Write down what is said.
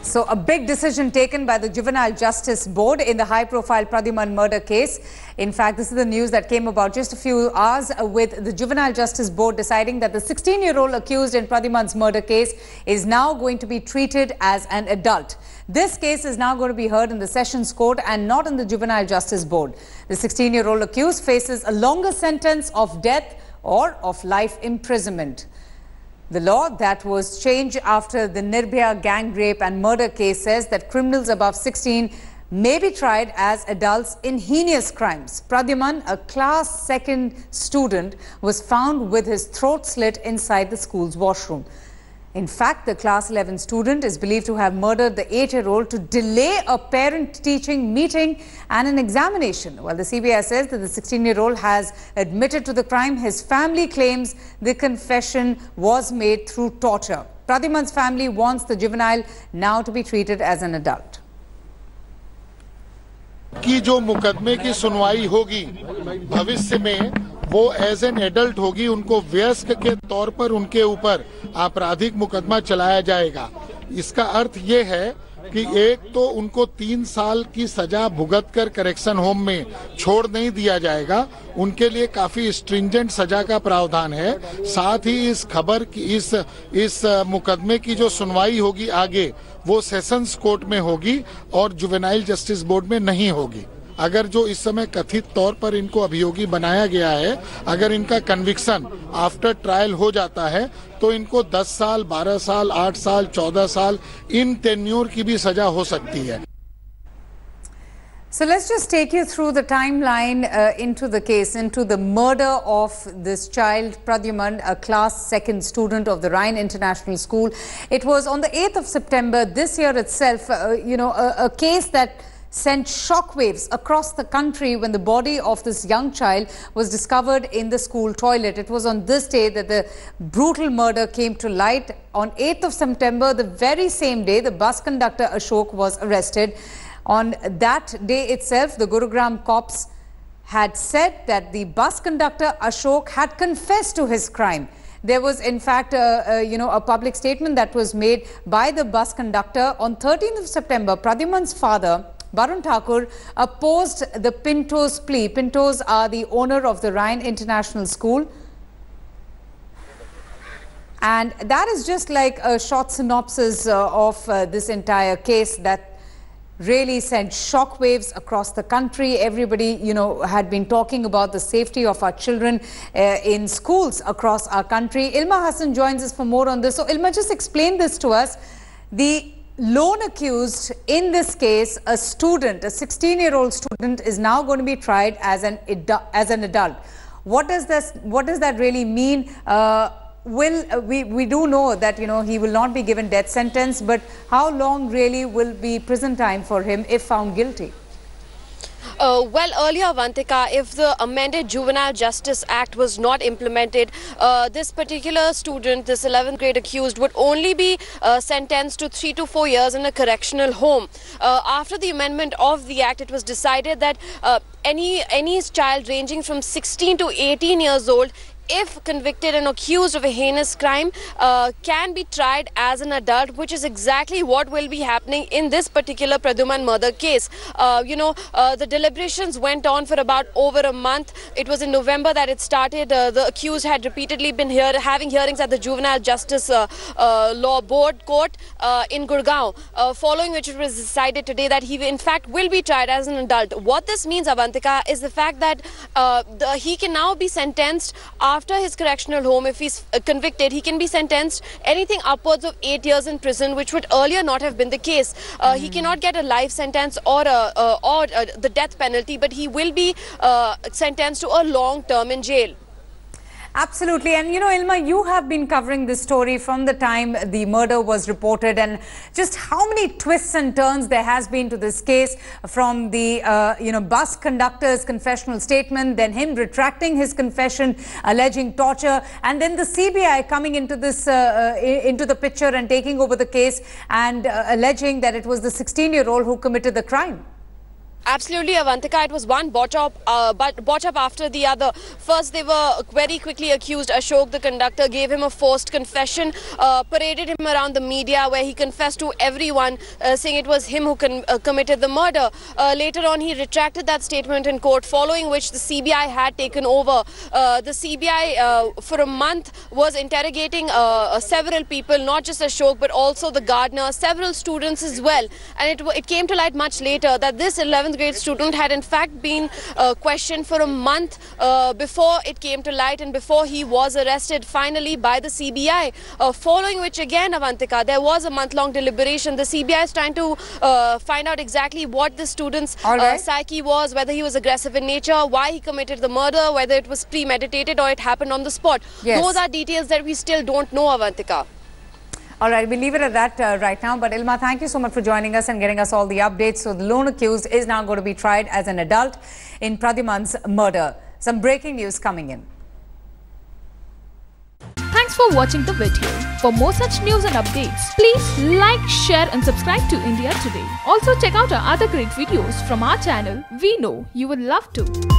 So a big decision taken by the Juvenile Justice Board in the high-profile Pradhyuman murder case. In fact, this is the news that came about just a few hours with the Juvenile Justice Board deciding that the 16-year-old accused in Pradhyuman's murder case is now going to be treated as an adult. This case is now going to be heard in the Sessions Court and not in the Juvenile Justice Board. The 16-year-old accused faces a longer sentence of death or of life imprisonment. The law that was changed after the Nirbhaya gang rape and murder case says that criminals above 16 may be tried as adults in heinous crimes. Pradhyuman, a class 2nd student, was found with his throat slit inside the school's washroom. In fact, the class 11 student is believed to have murdered the 8-year-old to delay a parent-teaching meeting and an examination. While the CBI says that the 16-year-old has admitted to the crime, his family claims the confession was made through torture. Pradhyuman's family wants the juvenile now to be treated as an adult. की जो मुकदमे की सुनवाई होगी भविष्य में वो as an adult होगी, उनको वयस्क के तौर पर उनके ऊपर आपराधिक मुकदमा चलाया जाएगा। इसका अर्थ ये है कि एक तो उनको 3 साल की सजा भुगत कर करेक्शन होम में छोड़ नहीं दिया जाएगा, उनके लिए काफी स्ट्रिंजेंट सजा का प्रावधान है। साथ ही इस खबर की इस मुकदमे की जो सुनवाई होगी आगे वो सेशंस कोर्ट में होगी और जुवेनाइल जस्टिस बोर्ड में नहीं होगी। अगर जो इस समय कथित तौर पर इनको अभियोगी बनाया गया है, अगर इनका कन्विक्शन आफ्टर ट्रायल हो जाता है तो इनको 10 साल, 12 साल, 8 साल, 14 साल इन टेन्योर की भी सजा हो सकती है। So let's just take you through the timeline into the case, into the murder of this child, Pradhyuman, a class 2nd student of the Ryan International School. It was on the 8th of September this year itself, a case that sent shockwaves across the country when the body of this young child was discovered in the school toilet. It was on this day that the brutal murder came to light. On 8th of September, the very same day, the bus conductor Ashok was arrested. On that day itself, the Gurugram cops had said that the bus conductor Ashok had confessed to his crime. There was, in fact, a public statement that was made by the bus conductor. On 13th of September, Pradhyuman's father, Barun Thakur, opposed the Pinto's plea. Pinto's are the owner of the Ryan International School. And that is just like a short synopsis of this entire case that really sent shockwaves across the country. Everybody, had been talking about the safety of our children in schools across our country. Ilma Hassan joins us for more on this. So, Ilma, just explain this to us. The lone accused in this case, a student, a 16-year-old student, is now going to be tried as an adult. What does that really mean? We do know that he will not be given death sentence, but how long really will be prison time for him if found guilty? Well, earlier, Avantika, if the amended Juvenile Justice Act was not implemented, this particular student, this 11th grade accused, would only be sentenced to 3 to 4 years in a correctional home. After the amendment of the Act, it was decided that any child ranging from 16 to 18 years old, if convicted and accused of a heinous crime, can be tried as an adult, which is exactly what will be happening in this particular Pradhyuman murder case. The deliberations went on for about over a month. It was in November that it started. The accused had repeatedly been having hearings at the Juvenile Justice Law Board Court in Gurgaon, following which it was decided today that he in fact will be tried as an adult. What this means, Avantika, is the fact that he can now be sentenced after his correctional home. If he's convicted, he can be sentenced anything upwards of 8 years in prison, which would earlier not have been the case. He cannot get a life sentence or the death penalty, but he will be sentenced to a long term in jail. Absolutely. And Ilma, you have been covering this story from the time the murder was reported, and just how many twists and turns there has been to this case, from the bus conductor's confessional statement, then him retracting his confession alleging torture, and then the CBI coming into this into the picture and taking over the case and alleging that it was the 16-year-old who committed the crime. Absolutely, Avantika. It was one botch up after the other. First, they were very quickly accused. Ashok, the conductor, gave him a forced confession, paraded him around the media where he confessed to everyone, saying it was him who committed the murder. Later on, he retracted that statement in court, following which the CBI had taken over. The CBI, for a month, was interrogating several people, not just Ashok, but also the gardener, several students as well. And it came to light much later that this 11th grade student had in fact been questioned for a month before it came to light and before he was arrested finally by the CBI. Following which again, Avantika, there was a month-long deliberation. The CBI is trying to find out exactly what the student's psyche was, whether he was aggressive in nature, why he committed the murder, whether it was premeditated or it happened on the spot. Yes. Those are details that we still don't know, Avantika. All right, we'll leave it at that right now. But Ilma, thank you so much for joining us and getting us all the updates. So the lone accused is now going to be tried as an adult in Pradhyuman's murder. Some breaking news coming in. Thanks for watching the video. For more such news and updates, please like, share and subscribe to India Today. Also check out our other great videos from our channel. We know you will love to.